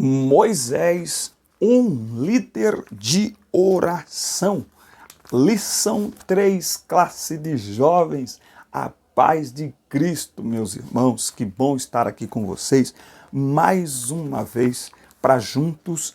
Moisés, um líder de oração. Lição 3, classe de jovens, a paz de Cristo, meus irmãos. Que bom estar aqui com vocês mais uma vez para juntos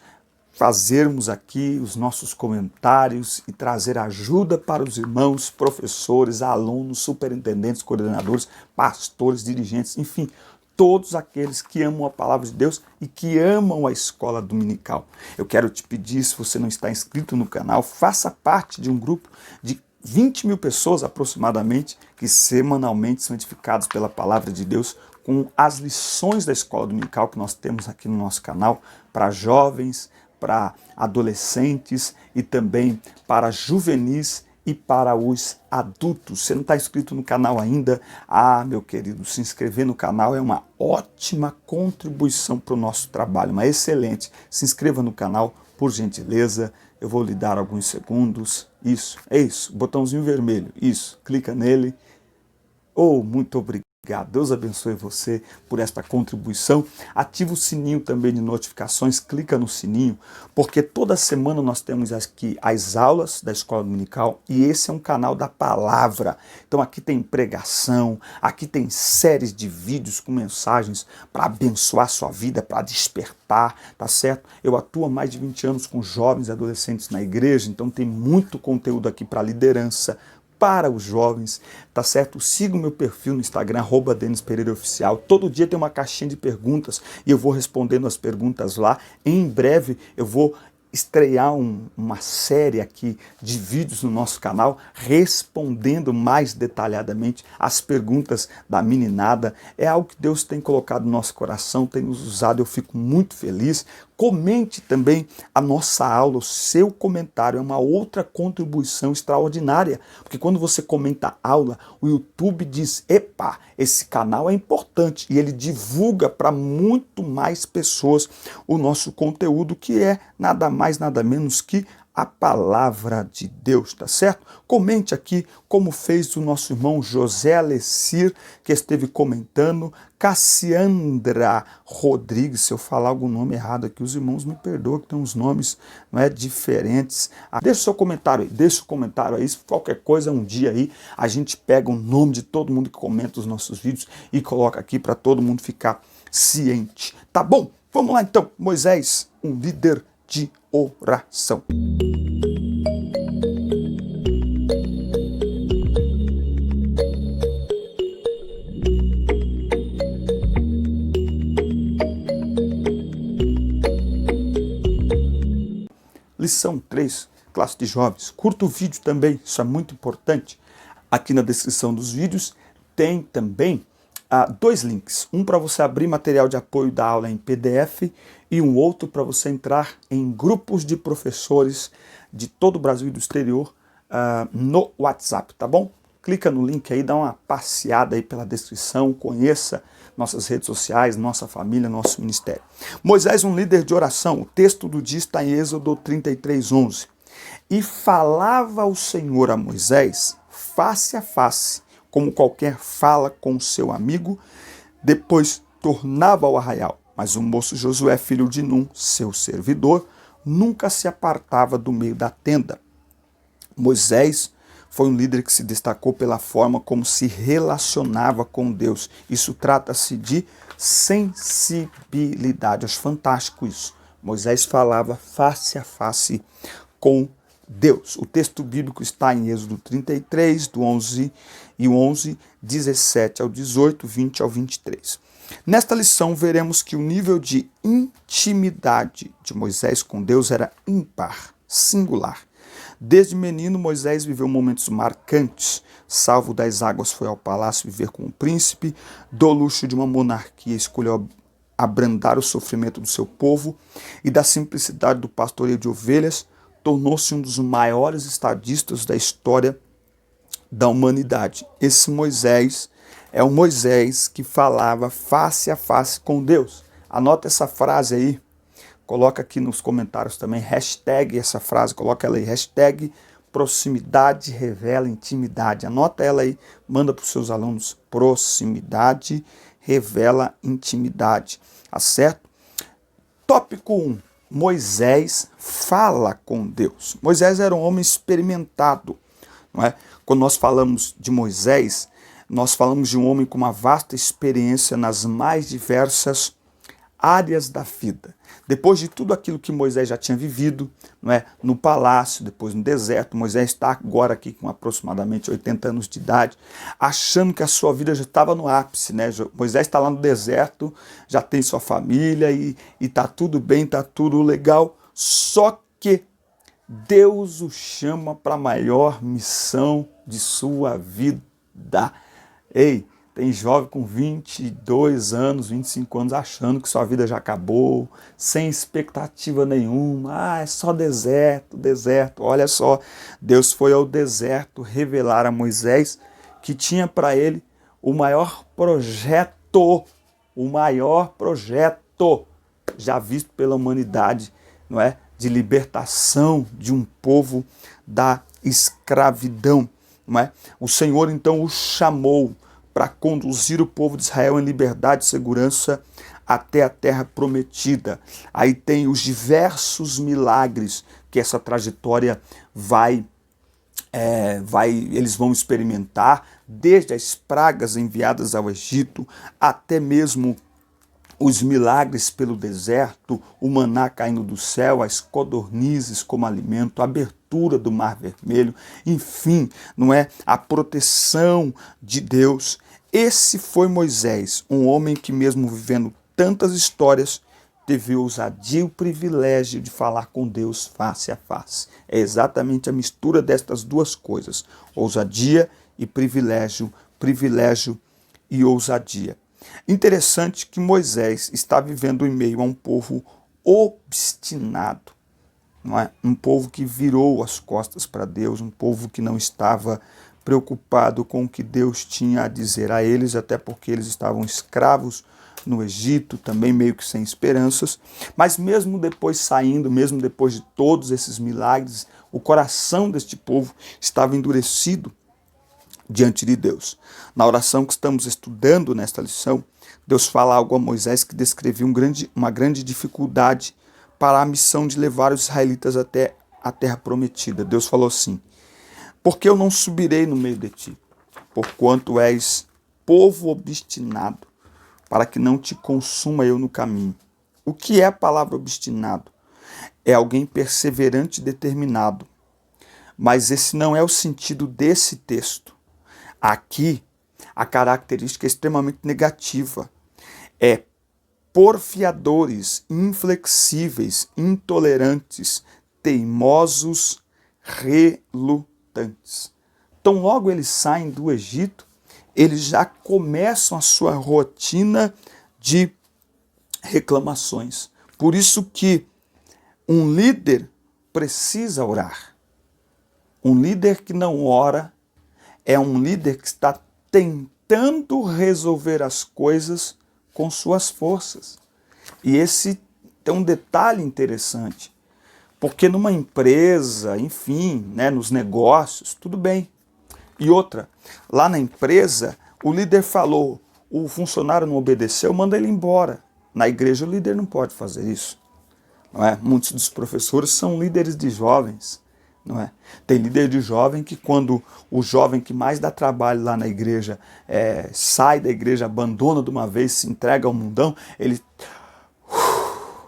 fazermos aqui os nossos comentários e trazer ajuda para os irmãos, professores, alunos, superintendentes, coordenadores, pastores, dirigentes, enfim, todos aqueles que amam a palavra de Deus e que amam a escola dominical. Eu quero te pedir, se você não está inscrito no canal, faça parte de um grupo de 20 mil pessoas aproximadamente que semanalmente são edificados pela palavra de Deus com as lições da escola dominical que nós temos aqui no nosso canal para jovens, para adolescentes e também para juvenis e para os adultos. Você não está inscrito no canal ainda? Meu querido, se inscrever no canal é uma ótima contribuição para o nosso trabalho, uma excelente. Se inscreva no canal, por gentileza. Eu vou lhe dar alguns segundos. Isso, é isso, botãozinho vermelho. Isso, clica nele. Muito obrigado. Deus abençoe você por esta contribuição. Ativa o sininho também de notificações, clica no sininho, porque toda semana nós temos aqui as aulas da Escola Dominical e esse é um canal da palavra. Então aqui tem pregação, aqui tem séries de vídeos com mensagens para abençoar a sua vida, para despertar, tá certo? Eu atuo há mais de 20 anos com jovens e adolescentes na igreja, então tem muito conteúdo aqui para liderança, para os jovens, tá certo? Siga o meu perfil no Instagram, @DenisPereiraOficial. Todo dia tem uma caixinha de perguntas e eu vou respondendo as perguntas lá. Em breve eu vou estrear uma série aqui de vídeos no nosso canal, respondendo mais detalhadamente as perguntas da meninada. É algo que Deus tem colocado no nosso coração, tem nos usado, eu fico muito feliz. Comente também a nossa aula, o seu comentário é uma outra contribuição extraordinária, porque quando você comenta a aula, o YouTube diz, epa, esse canal é importante, e ele divulga para muito mais pessoas o nosso conteúdo, que é nada mais, nada menos que a palavra de Deus, tá certo? Comente aqui como fez o nosso irmão José Alessir, que esteve comentando, Cassiandra Rodrigues, se eu falar algum nome errado aqui, os irmãos me perdoam, que tem uns nomes diferentes. Deixa o seu comentário aí, deixa o comentário aí, se qualquer coisa um dia aí, a gente pega o nome de todo mundo que comenta os nossos vídeos e coloca aqui para todo mundo ficar ciente. Tá bom? Vamos lá então, Moisés, um líder de oração. Lição 3, classe de jovens. Curta o vídeo também, isso é muito importante. Aqui na descrição dos vídeos tem também dois links. Um para você abrir material de apoio da aula em PDF e um outro para você entrar em grupos de professores de todo o Brasil e do exterior no WhatsApp, tá bom? Clica no link aí, dá uma passeada aí pela descrição, conheça nossas redes sociais, nossa família, nosso ministério. Moisés, um líder de oração. O texto do dia está em Êxodo 33:11. E falava o Senhor a Moisés face a face, como qualquer fala com seu amigo, depois tornava ao arraial. Mas o moço Josué, filho de Num, seu servidor, nunca se apartava do meio da tenda. Moisés foi um líder que se destacou pela forma como se relacionava com Deus. Isso trata-se de sensibilidade. Acho fantástico isso. Moisés falava face a face com Deus. O texto bíblico está em Êxodo 33, do 11 e 11, 17 ao 18, 20 ao 23. Nesta lição veremos que o nível de intimidade de Moisés com Deus era ímpar, singular. Desde menino, Moisés viveu momentos marcantes. Salvo das águas, foi ao palácio viver com o príncipe. Do luxo de uma monarquia, escolheu abrandar o sofrimento do seu povo. E da simplicidade do pastoreio de ovelhas, tornou-se um dos maiores estadistas da história da humanidade. Esse Moisés é o Moisés que falava face a face com Deus. Anota essa frase aí. Coloca aqui nos comentários também, hashtag essa frase, coloca ela aí, hashtag proximidade revela intimidade. Anota ela aí, manda para os seus alunos, proximidade revela intimidade, tá certo? Tópico 1. Moisés fala com Deus. Moisés era um homem experimentado, não é? Quando nós falamos de Moisés, nós falamos de um homem com uma vasta experiência nas mais diversas áreas da vida. Depois de tudo aquilo que Moisés já tinha vivido, não é? No palácio, depois no deserto, Moisés está agora aqui com aproximadamente 80 anos de idade, achando que a sua vida já estava no ápice, né? Moisés está lá no deserto, já tem sua família e está tudo bem, está tudo legal, só que Deus o chama para a maior missão de sua vida. Ei, tem jovem com 22 anos, 25 anos achando que sua vida já acabou, sem expectativa nenhuma. É só deserto, deserto. Olha só, Deus foi ao deserto revelar a Moisés que tinha para ele o maior projeto já visto pela humanidade, não é? De libertação de um povo da escravidão, não é? O Senhor então o chamou para conduzir o povo de Israel em liberdade e segurança até a terra prometida. Aí tem os diversos milagres que essa trajetória eles vão experimentar, desde as pragas enviadas ao Egito, até mesmo os milagres pelo deserto, o maná caindo do céu, as codornizes como alimento, a abertura do Mar Vermelho, enfim, não é? A proteção de Deus. Esse foi Moisés, um homem que mesmo vivendo tantas histórias, teve ousadia e o privilégio de falar com Deus face a face. É exatamente a mistura destas duas coisas, ousadia e privilégio, privilégio e ousadia. Interessante que Moisés está vivendo em meio a um povo obstinado, não é? Um povo que virou as costas para Deus, um povo que não estava preocupado com o que Deus tinha a dizer a eles, até porque eles estavam escravos no Egito, também meio que sem esperanças, mas mesmo depois saindo, mesmo depois de todos esses milagres, o coração deste povo estava endurecido diante de Deus. Na oração que estamos estudando nesta lição, Deus fala algo a Moisés que descrevia uma grande dificuldade para a missão de levar os israelitas até a terra prometida. Deus falou assim: porque eu não subirei no meio de ti, porquanto és povo obstinado, para que não te consuma eu no caminho. O que é a palavra obstinado? É alguém perseverante e determinado. Mas esse não é o sentido desse texto. Aqui, a característica é extremamente negativa. É porfiadores, inflexíveis, intolerantes, teimosos, relutantes. Então, logo eles saem do Egito, eles já começam a sua rotina de reclamações. Por isso que um líder precisa orar. Um líder que não ora é um líder que está tentando resolver as coisas com suas forças. E esse tem um detalhe interessante, porque numa empresa, enfim, né, nos negócios, tudo bem. E outra, lá na empresa, o líder falou, o funcionário não obedeceu, manda ele embora. Na igreja o líder não pode fazer isso. Não é? Muitos dos professores são líderes de jovens. Não é? Tem líder de jovem que quando o jovem que mais dá trabalho lá na igreja sai da igreja, abandona de uma vez, se entrega ao mundão, ele...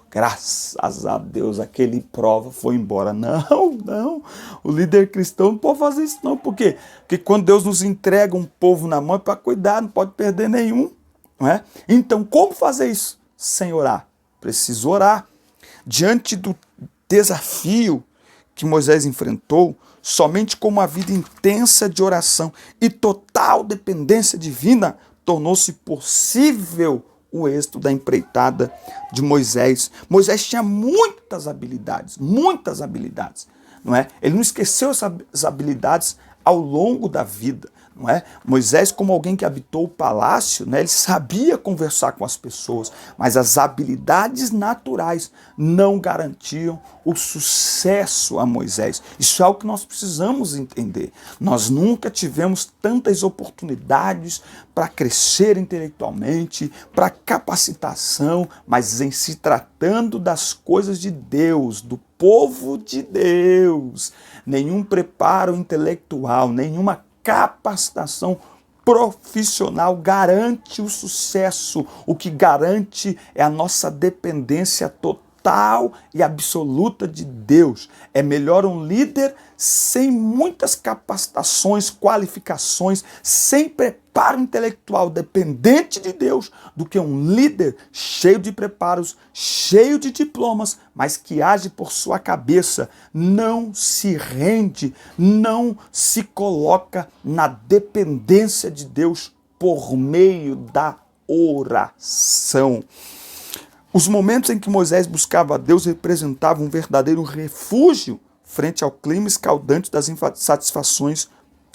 graças a Deus, aquele prova foi embora. Não, o líder cristão não pode fazer isso não. Por quê? Porque quando Deus nos entrega um povo na mão é para cuidar, não pode perder nenhum. Não é? Então, como fazer isso? Sem orar. Preciso orar. Diante do desafio que Moisés enfrentou, somente com uma vida intensa de oração e total dependência divina, tornou-se possível o êxito da empreitada de Moisés. Moisés tinha muitas habilidades, não é? Ele não esqueceu essas habilidades ao longo da vida. não é? Moisés, como alguém que habitou o palácio, né, ele sabia conversar com as pessoas, mas as habilidades naturais não garantiam o sucesso a Moisés. Isso é algo que nós precisamos entender. Nós nunca tivemos tantas oportunidades para crescer intelectualmente, para capacitação, mas em se tratando das coisas de Deus, do povo de Deus, nenhum preparo intelectual, nenhuma capacitação profissional garante o sucesso. O que garante é a nossa dependência total e absoluta de Deus. É melhor um líder sem muitas capacitações, qualificações, sem preparo intelectual, dependente de Deus, do que um líder cheio de preparos, cheio de diplomas, mas que age por sua cabeça, não se rende, não se coloca na dependência de Deus por meio da oração. Os momentos em que Moisés buscava a Deus representavam um verdadeiro refúgio frente ao clima escaldante das insatisfações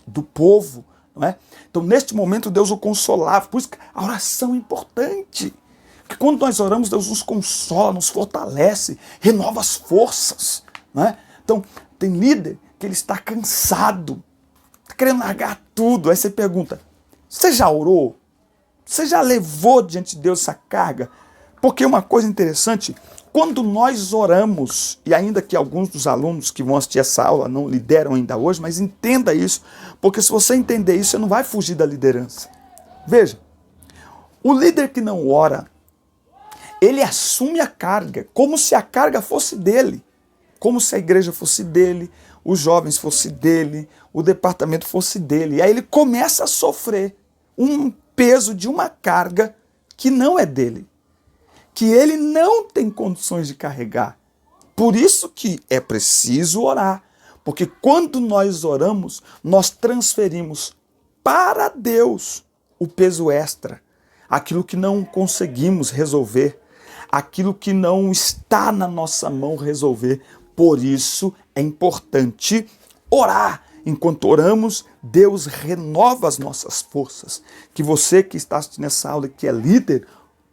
do povo, não é? Então, neste momento, Deus o consolava. Por isso que a oração é importante. Porque quando nós oramos, Deus nos consola, nos fortalece, renova as forças, não é? Então, tem líder que ele está cansado, está querendo largar tudo. Aí você pergunta, você já orou? Você já levou diante de Deus essa carga? Porque uma coisa interessante, quando nós oramos, e ainda que alguns dos alunos que vão assistir essa aula não lideram ainda hoje, mas entenda isso, porque se você entender isso, você não vai fugir da liderança. Veja, o líder que não ora, ele assume a carga, como se a carga fosse dele, como se a igreja fosse dele, os jovens fosse dele, o departamento fosse dele. E aí ele começa a sofrer um peso de uma carga que não é dele, que ele não tem condições de carregar. Por isso que é preciso orar, porque quando nós oramos, nós transferimos para Deus o peso extra, aquilo que não conseguimos resolver, aquilo que não está na nossa mão resolver. Por isso é importante orar. Enquanto oramos, Deus renova as nossas forças. Que você que está assistindo essa aula, que é líder,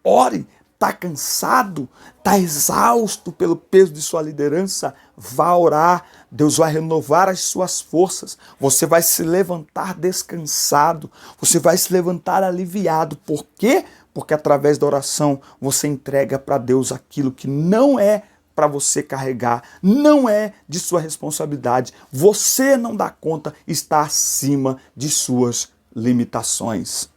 ore. Está cansado, está exausto pelo peso de sua liderança, vá orar, Deus vai renovar as suas forças, você vai se levantar descansado, você vai se levantar aliviado. Por quê? Porque através da oração você entrega para Deus aquilo que não é para você carregar, não é de sua responsabilidade, você não dá conta, está acima de suas limitações.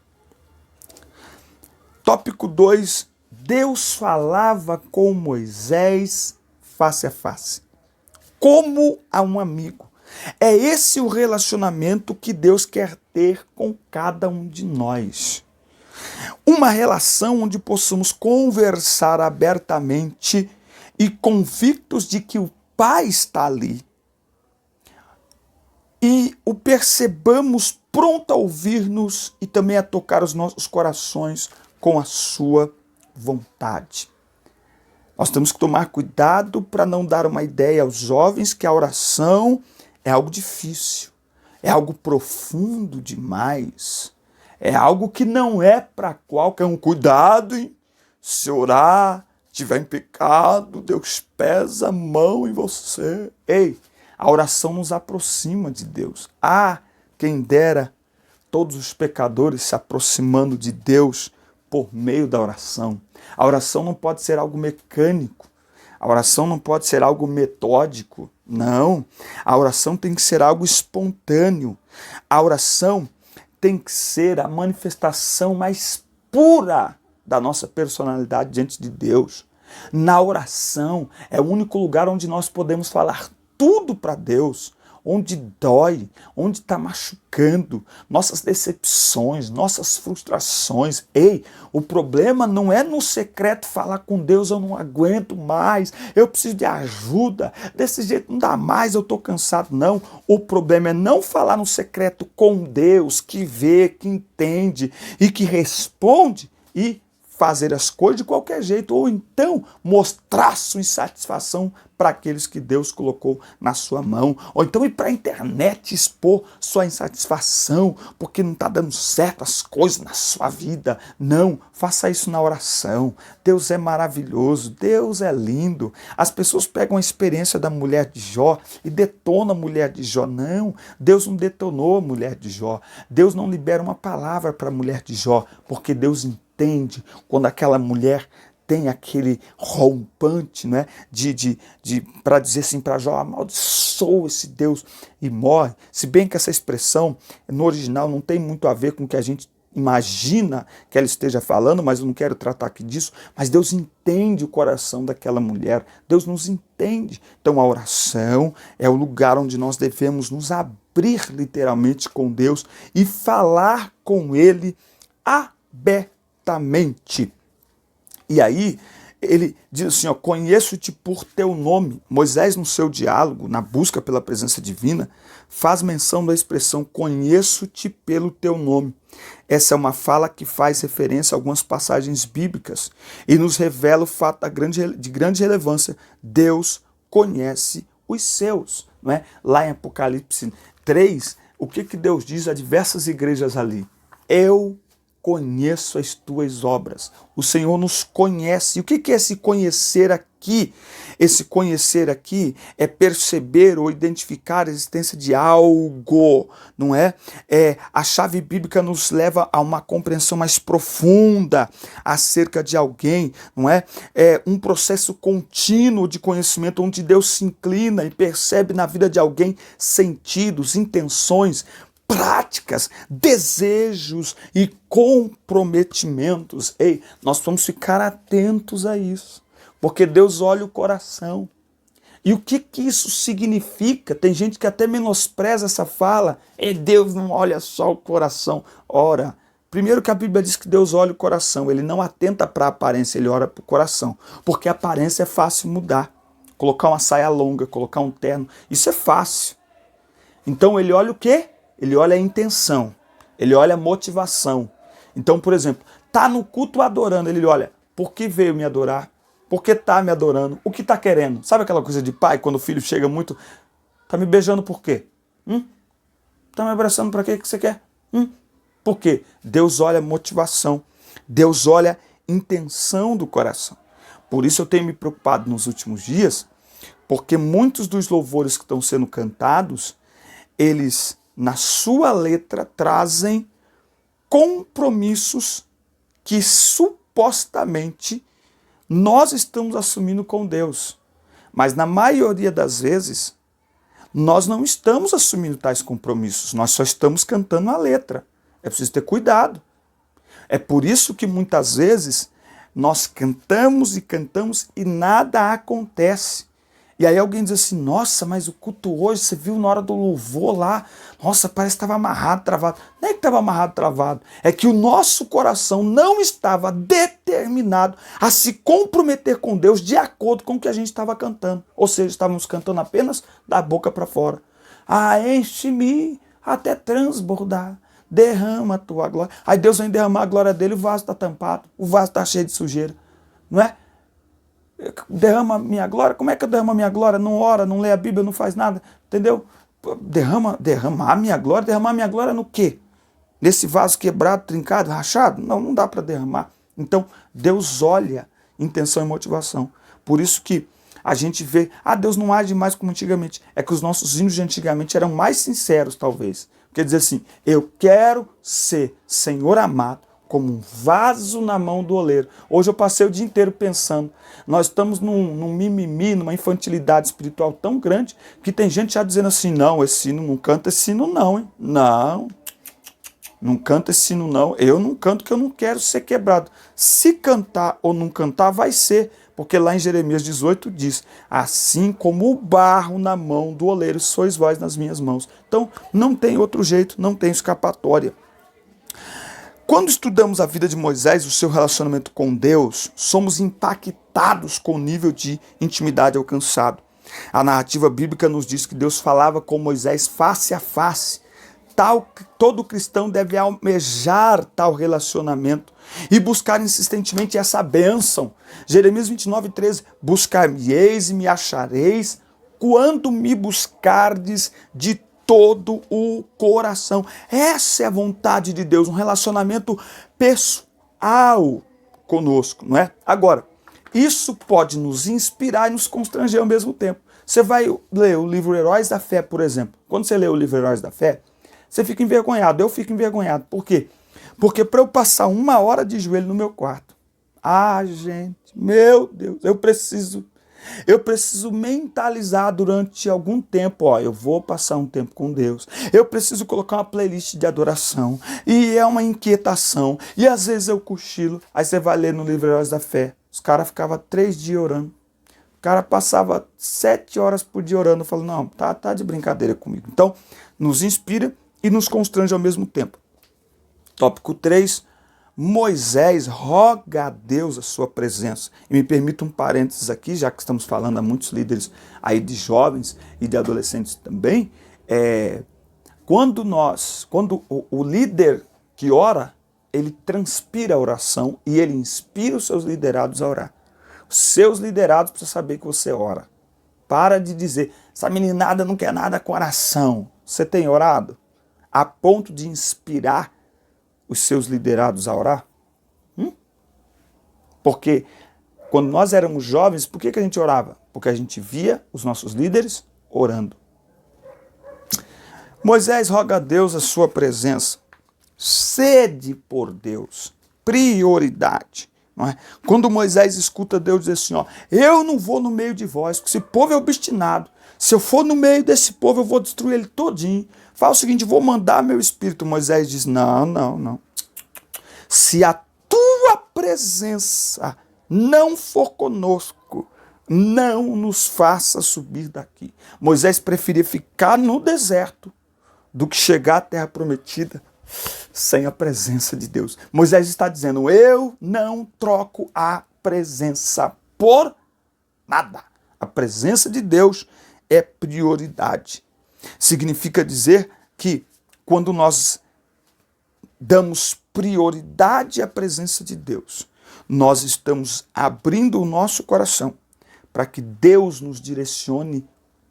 Tópico 2. Deus falava com Moisés face a face, como a um amigo. É esse o relacionamento que Deus quer ter com cada um de nós. Uma relação onde possamos conversar abertamente e convictos de que o Pai está ali. E o percebamos pronto a ouvir-nos e também a tocar os nossos corações com a sua vontade. Nós temos que tomar cuidado para não dar uma ideia aos jovens que a oração é algo difícil, é algo profundo demais, é algo que não é para qualquer um. Cuidado, hein? Se orar, estiver em pecado, Deus pesa a mão em você. Ei, a oração nos aproxima de Deus. Quem dera todos os pecadores se aproximando de Deus por meio da oração. A oração não pode ser algo mecânico. A oração não pode ser algo metódico. Não. A oração tem que ser algo espontâneo. A oração tem que ser a manifestação mais pura da nossa personalidade diante de Deus. Na oração é o único lugar onde nós podemos falar tudo para Deus. Onde dói, onde está machucando, nossas decepções, nossas frustrações. Ei, o problema não é no secreto falar com Deus, eu não aguento mais, eu preciso de ajuda, desse jeito não dá mais, eu estou cansado. Não, o problema é não falar no secreto com Deus, que vê, que entende e que responde, e fazer as coisas de qualquer jeito, ou então mostrar sua insatisfação para aqueles que Deus colocou na sua mão, ou então ir para a internet expor sua insatisfação, porque não está dando certo as coisas na sua vida. Não, faça isso na oração. Deus é maravilhoso, Deus é lindo. As pessoas pegam a experiência da mulher de Jó e detonam a mulher de Jó. Não, Deus não detonou a mulher de Jó. Deus não libera uma palavra para a mulher de Jó, porque Deus entende quando aquela mulher tem aquele rompante, né, para dizer assim para Jó, amaldiçoa esse Deus e morre. Se bem que essa expressão no original não tem muito a ver com o que a gente imagina que ela esteja falando, mas eu não quero tratar aqui disso. Mas Deus entende o coração daquela mulher, Deus nos entende. Então a oração é o lugar onde nós devemos nos abrir literalmente com Deus e falar com Ele abertamente. E aí, ele diz assim, ó, conheço-te por teu nome. Moisés, no seu diálogo, na busca pela presença divina, faz menção da expressão conheço-te pelo teu nome. Essa é uma fala que faz referência a algumas passagens bíblicas e nos revela o fato de grande relevância. Deus conhece os seus. Não é? Lá em Apocalipse 3, o que Deus diz a diversas igrejas ali? Eu conheço as tuas obras. O Senhor nos conhece. E o que é esse conhecer aqui? Esse conhecer aqui é perceber ou identificar a existência de algo, não é? A chave bíblica nos leva a uma compreensão mais profunda acerca de alguém, não é? É um processo contínuo de conhecimento onde Deus se inclina e percebe na vida de alguém sentidos, intenções, práticas, desejos e comprometimentos. Ei, nós vamos ficar atentos a isso, porque Deus olha o coração. E o que isso significa? Tem gente que até menospreza essa fala. Deus não olha só o coração. Ora, primeiro que a Bíblia diz que Deus olha o coração, Ele não atenta para a aparência, Ele olha para o coração, porque a aparência é fácil mudar. Colocar uma saia longa, colocar um terno, isso é fácil. Então Ele olha o quê? Ele olha a intenção, ele olha a motivação. Então, por exemplo, tá no culto adorando, ele olha, por que veio me adorar? Por que tá me adorando? O que tá querendo? Sabe aquela coisa de pai, quando o filho chega muito, tá me beijando por quê? Tá me abraçando para quê que você quer? Por quê? Deus olha a motivação, Deus olha a intenção do coração. Por isso eu tenho me preocupado nos últimos dias, porque muitos dos louvores que estão sendo cantados, eles na sua letra, trazem compromissos que supostamente nós estamos assumindo com Deus. Mas na maioria das vezes, nós não estamos assumindo tais compromissos, nós só estamos cantando a letra. É preciso ter cuidado. É por isso que muitas vezes nós cantamos e nada acontece. E aí alguém diz assim, nossa, mas o culto hoje, você viu na hora do louvor lá, nossa, parece que estava amarrado, travado. Não é que estava amarrado, travado, é que o nosso coração não estava determinado a se comprometer com Deus de acordo com o que a gente estava cantando. Ou seja, estávamos cantando apenas da boca para fora. Enche-me até transbordar, derrama a tua glória. Aí Deus vem derramar a glória dele, o vaso está tampado, o vaso está cheio de sujeira, não é? Derrama minha glória, como é que eu derramo a minha glória? Não ora, não lê a Bíblia, não faz nada, entendeu? Derramar minha glória no quê? Nesse vaso quebrado, trincado, rachado? Não dá para derramar. Então, Deus olha intenção e motivação. Por isso que a gente vê, Deus não age mais como antigamente. É que os nossos hinos de antigamente eram mais sinceros, talvez. Quer dizer assim, eu quero ser, Senhor amado, como um vaso na mão do oleiro. Hoje eu passei o dia inteiro pensando, nós estamos num mimimi, numa infantilidade espiritual tão grande, que tem gente já dizendo assim, não, esse sino não canta esse sino não, hein? Não canta esse sino não, eu não canto que eu não quero ser quebrado. Se cantar ou não cantar, vai ser, porque lá em Jeremias 18 diz, assim como o barro na mão do oleiro, sois vós nas minhas mãos. Então, não tem outro jeito, não tem escapatória. Quando estudamos a vida de Moisés, o seu relacionamento com Deus, somos impactados com o nível de intimidade alcançado. A narrativa bíblica nos diz que Deus falava com Moisés face a face, todo cristão deve almejar tal relacionamento e buscar insistentemente essa bênção. Jeremias 29:13, buscar-me-eis e me achareis quando me buscardes de todo o coração. Essa é a vontade de Deus, um relacionamento pessoal conosco, não é? Agora, isso pode nos inspirar e nos constranger ao mesmo tempo. Você vai ler o livro Heróis da Fé, por exemplo. Quando você lê o livro Heróis da Fé, você fica envergonhado. Eu fico envergonhado. Por quê? Porque para eu passar 1 hora de joelho no meu quarto, gente, meu Deus, eu preciso mentalizar durante algum tempo, eu vou passar um tempo com Deus. Eu preciso colocar uma playlist de adoração. E é uma inquietação. E às vezes eu cochilo. Aí você vai ler no livro Heróis da Fé. Os caras ficavam 3 dias orando. O cara passava 7 horas por dia orando. Eu falo, não, tá de brincadeira comigo. Então, nos inspira e nos constrange ao mesmo tempo. Tópico 3. Moisés roga a Deus a sua presença. E me permita um parênteses aqui, já que estamos falando a muitos líderes aí de jovens e de adolescentes também. Quando o líder que ora, ele transpira a oração e ele inspira os seus liderados a orar. Os seus liderados precisam saber que você ora. Para de dizer, essa meninada não quer nada com oração. Você tem orado a ponto de inspirar os seus liderados a orar? Porque quando nós éramos jovens, por que a gente orava? Porque a gente via os nossos líderes orando. Moisés roga a Deus a sua presença. Sede por Deus. Prioridade. Não é? Quando Moisés escuta Deus dizer assim, eu não vou no meio de vós, porque esse povo é obstinado. Se eu for no meio desse povo, eu vou destruir ele todinho. Fala o seguinte, vou mandar meu espírito. Moisés diz, não. Se a tua presença não for conosco, não nos faça subir daqui. Moisés preferia ficar no deserto do que chegar à terra prometida sem a presença de Deus. Moisés está dizendo, eu não troco a presença por nada. A presença de Deus é prioridade. Significa dizer que quando nós damos prioridade à presença de Deus, nós estamos abrindo o nosso coração para que Deus nos direcione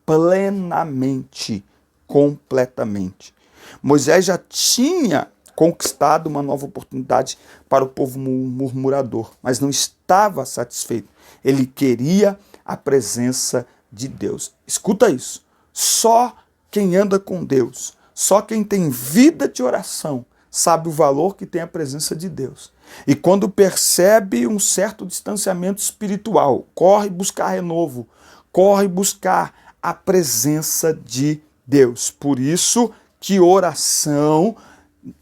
plenamente, completamente. Moisés já tinha conquistado uma nova oportunidade para o povo murmurador, mas não estava satisfeito. Ele queria a presença de Deus. Escuta isso. Só quem anda com Deus, só quem tem vida de oração, sabe o valor que tem a presença de Deus. E quando percebe um certo distanciamento espiritual, corre buscar renovo, corre buscar a presença de Deus. Por isso que oração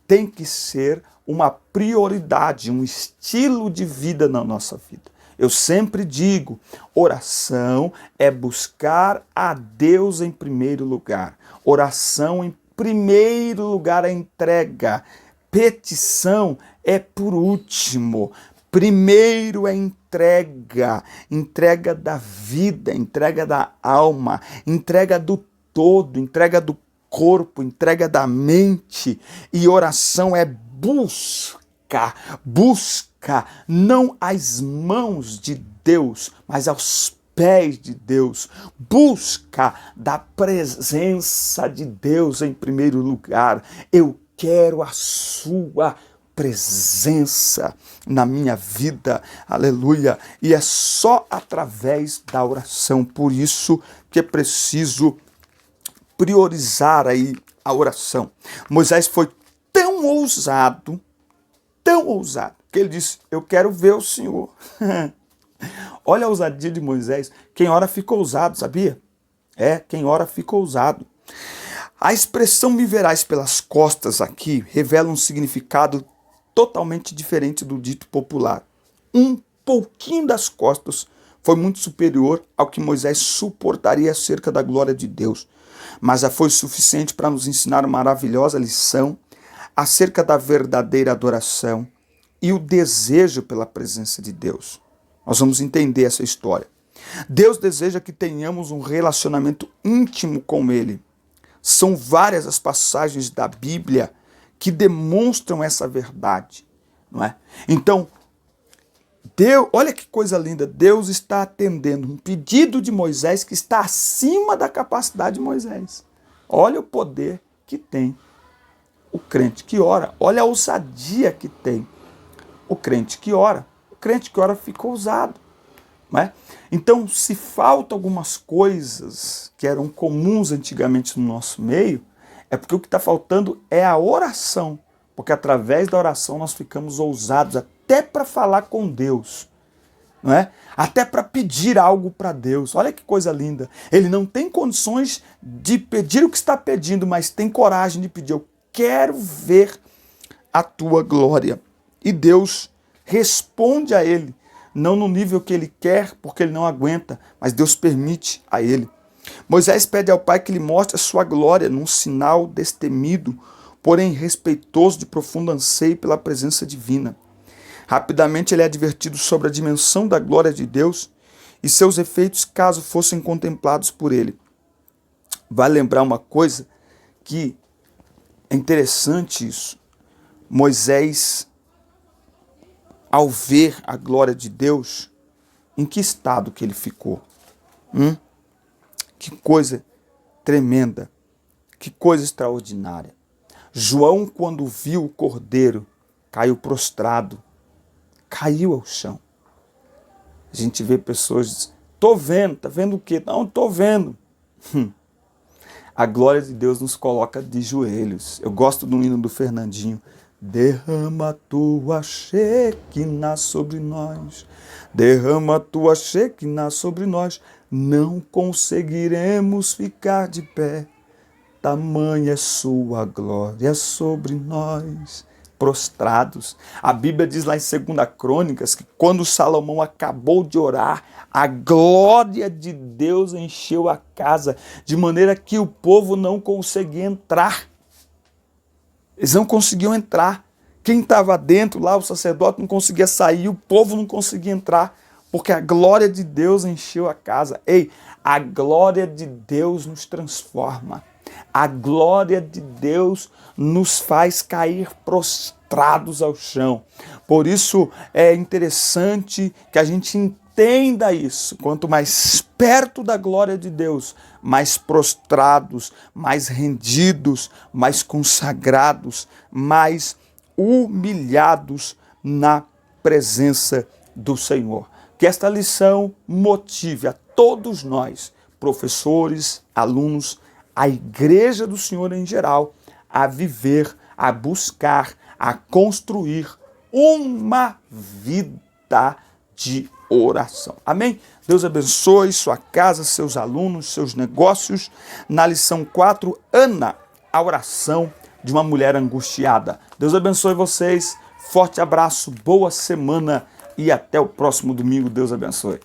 tem que ser uma prioridade, um estilo de vida na nossa vida. Eu sempre digo, oração é buscar a Deus em primeiro lugar. Oração em primeiro lugar é entrega. Petição é por último. Primeiro é entrega. Entrega da vida, entrega da alma, entrega do todo, entrega do corpo, entrega da mente. E oração é busca não às mãos de Deus, mas aos pés de Deus. Busca da presença de Deus em primeiro lugar. Eu quero a sua presença na minha vida, aleluia, e é só através da oração, por isso que é preciso priorizar aí a oração. Moisés foi tão ousado, que ele disse, eu quero ver o Senhor. Olha a ousadia de Moisés, quem ora fica ousado, sabia? Quem ora fica ousado. A expressão me verás pelas costas aqui revela um significado totalmente diferente do dito popular. Um pouquinho das costas foi muito superior ao que Moisés suportaria acerca da glória de Deus, mas já foi suficiente para nos ensinar uma maravilhosa lição acerca da verdadeira adoração e o desejo pela presença de Deus. Nós vamos entender essa história. Deus deseja que tenhamos um relacionamento íntimo com Ele. São várias as passagens da Bíblia que demonstram essa verdade, não é? Então, Deus, olha que coisa linda, Deus está atendendo um pedido de Moisés que está acima da capacidade de Moisés. Olha o poder que tem o crente que ora, olha a ousadia que tem o crente que ora. O crente que ora fica ousado, não é? Então, se faltam algumas coisas que eram comuns antigamente no nosso meio, é porque o que está faltando é a oração, porque através da oração nós ficamos ousados até para falar com Deus, não é? Até para pedir algo para Deus. Olha que coisa linda. Ele não tem condições de pedir o que está pedindo, mas tem coragem de pedir. Eu quero ver a tua glória. E Deus responde a ele, não no nível que ele quer, porque ele não aguenta, mas Deus permite a ele. Moisés pede ao Pai que lhe mostre a sua glória num sinal destemido, porém respeitoso de profundo anseio pela presença divina. Rapidamente ele é advertido sobre a dimensão da glória de Deus e seus efeitos caso fossem contemplados por ele. Vale lembrar uma coisa que é interessante isso. Moisés, ao ver a glória de Deus, em que estado que ele ficou? Que coisa tremenda, que coisa extraordinária. João, quando viu o cordeiro, caiu prostrado, caiu ao chão. A gente vê pessoas dizendo, tô vendo, tá vendo o quê? Não, tô vendo. A glória de Deus nos coloca de joelhos. Eu gosto do hino do Fernandinho. Derrama a tua Shekinah sobre nós. Derrama a tua Shekinah sobre nós. Não conseguiremos ficar de pé. Tamanha é sua glória sobre nós. Prostrados. A Bíblia diz lá em 2 Crônicas que quando Salomão acabou de orar, a glória de Deus encheu a casa, de maneira que o povo não conseguia entrar. Eles não conseguiam entrar. Quem estava dentro lá, o sacerdote não conseguia sair, o povo não conseguia entrar, porque a glória de Deus encheu a casa. Ei, a glória de Deus nos transforma. A glória de Deus nos faz cair prostrados ao chão. Por isso é interessante que a gente entenda isso. Quanto mais perto da glória de Deus, mais prostrados, mais rendidos, mais consagrados, mais humilhados na presença do Senhor. Que esta lição motive a todos nós, professores, alunos, a igreja do Senhor em geral, a viver, a buscar, a construir uma vida de oração. Amém? Deus abençoe sua casa, seus alunos, seus negócios. Na lição 4, Ana, a oração de uma mulher angustiada. Deus abençoe vocês. Forte abraço, boa semana e até o próximo domingo. Deus abençoe.